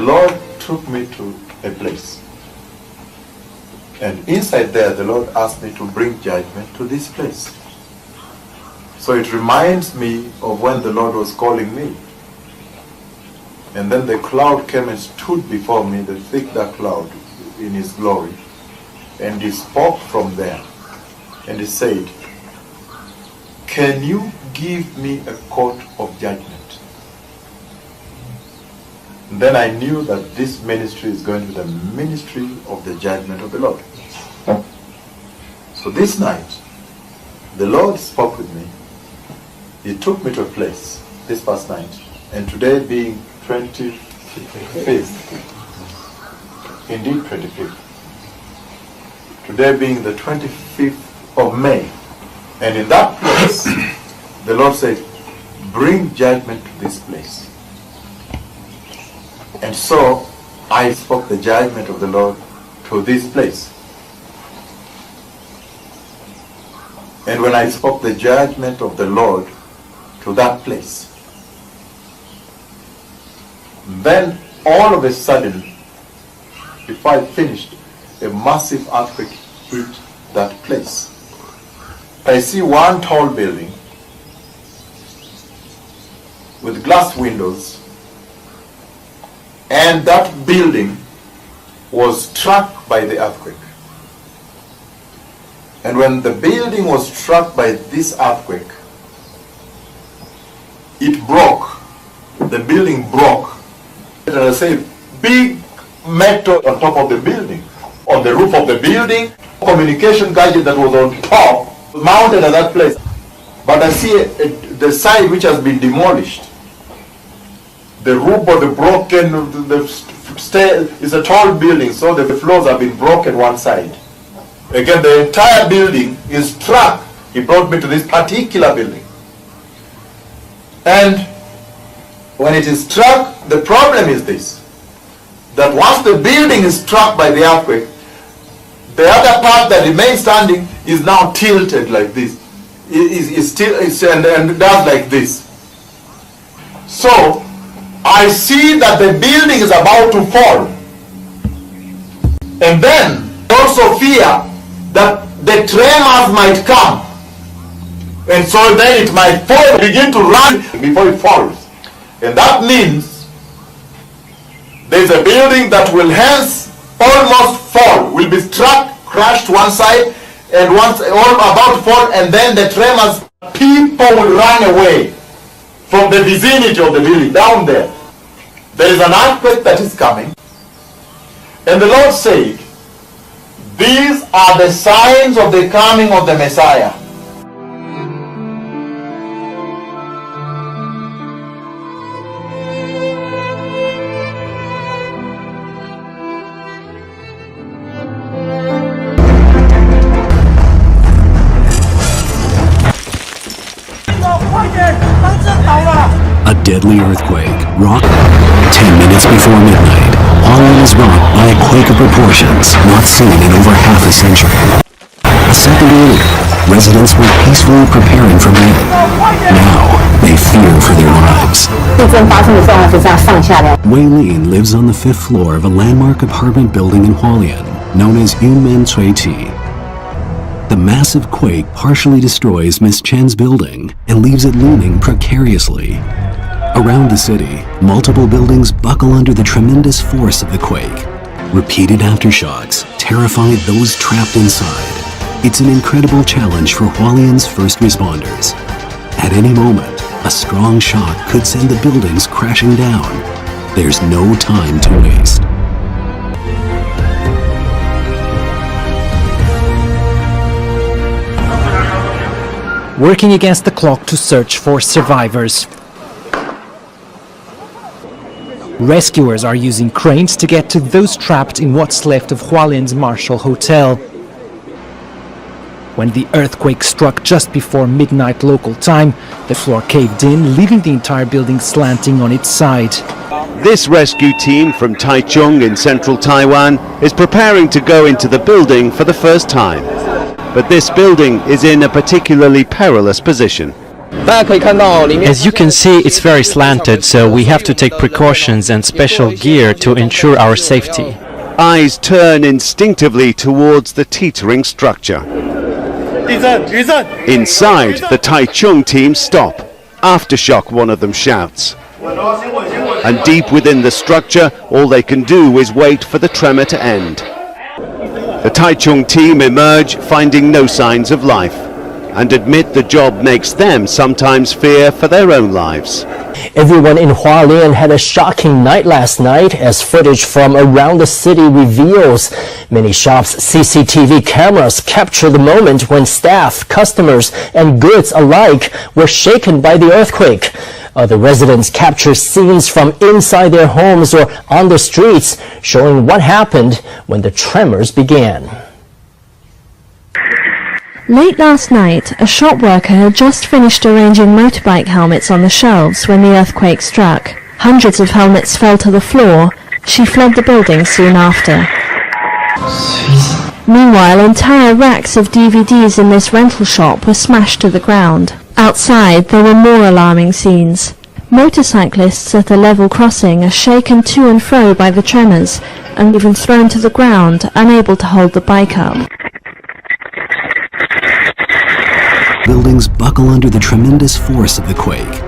Lord took me to a place. And inside there, the Lord asked me to bring judgment to this place. So it reminds me of when the Lord was calling me. And then the cloud came and stood before me, the thick dark cloud in his glory. And he spoke from there. And he said, "Can you give me a coat of judgment?" And then I knew that this ministry is going to be the ministry of the judgment of the Lord. So this night, the Lord spoke with me. He took me to a place this past night. And today being 25th, indeed 25th. Today being the 25th of May. And in that place, the Lord said, "Bring judgment to this place." And so I spoke the judgment of the Lord to this place. And when I spoke the judgment of the Lord to that place, then all of a sudden, before I finished, a massive earthquake hit that place. I see one tall building with glass windows, and that building was struck by the earthquake. And when the building was struck by this earthquake, it broke. The building broke. And I say, big metal on top of the building, on the roof of the building, communication gadget that was on top, mounted at that place. But I see the side which has been demolished. The roof of the broken, the stair is a tall building, so the floors have been broken one side. Again, the entire building is struck. He brought me to this particular building. And when it is struck, the problem is this, that once the building is struck by the earthquake, the other part that remains standing is now tilted like this. And does like this. So, I see that the building is about to fall. And then, also fear that the tremors might come. And so then it might fall, begin to run before it falls. And that means there's a building that will hence almost fall, will be struck, crushed one side, and once all about to fall, and then the tremors, people will run away from the vicinity of the building, down there. There is an earthquake that is coming. And the Lord said, "These are the signs of the coming of the Messiah." A deadly earthquake rocked 10 minutes before midnight. Holland is rocked by a quake of proportions not seen in over half a century. A second earlier, residents were peacefully preparing for rain. Now, they fear for their lives. Wei Lin lives on the 5th floor of a landmark apartment building in Hualien, known as Yunmen Cui Ti. The massive quake partially destroys Miss Chen's building and leaves it looming precariously. Around the city, multiple buildings buckle under the tremendous force of the quake. Repeated aftershocks terrify those trapped inside. It's an incredible challenge for Hualien's first responders. At any moment, a strong shock could send the buildings crashing down. There's no time to waste. Working against the clock to search for survivors. Rescuers are using cranes to get to those trapped in what's left of Hualien's Marshall Hotel. When the earthquake struck just before midnight local time, the floor caved in, leaving the entire building slanting on its side. This rescue team from Taichung in central Taiwan is preparing to go into the building for the first time. But this building is in a particularly perilous position. As you can see, it's very slanted, so we have to take precautions and special gear to ensure our safety. Eyes turn instinctively towards the teetering structure. Inside, the Taichung team stop. Aftershock, one of them shouts. And deep within the structure, all they can do is wait for the tremor to end. The Taichung team emerge, finding no signs of life, and admit the job makes them sometimes fear for their own lives. Everyone in Hualien had a shocking night last night, as footage from around the city reveals. Many shops' CCTV cameras capture the moment when staff, customers, and goods alike were shaken by the earthquake. Other residents capture scenes from inside their homes or on the streets, showing what happened when the tremors began. Late last night, a shop worker had just finished arranging motorbike helmets on the shelves when the earthquake struck. Hundreds of helmets fell to the floor. She fled the building soon after. Meanwhile, entire racks of DVDs in this rental shop were smashed to the ground. Outside, there were more alarming scenes. Motorcyclists at a level crossing are shaken to and fro by the tremors and even thrown to the ground, unable to hold the bike up. Buildings buckle under the tremendous force of the quake.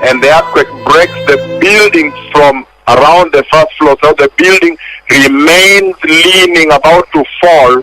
And the earthquake breaks the building from around the first floor, so the building remains leaning, about to fall,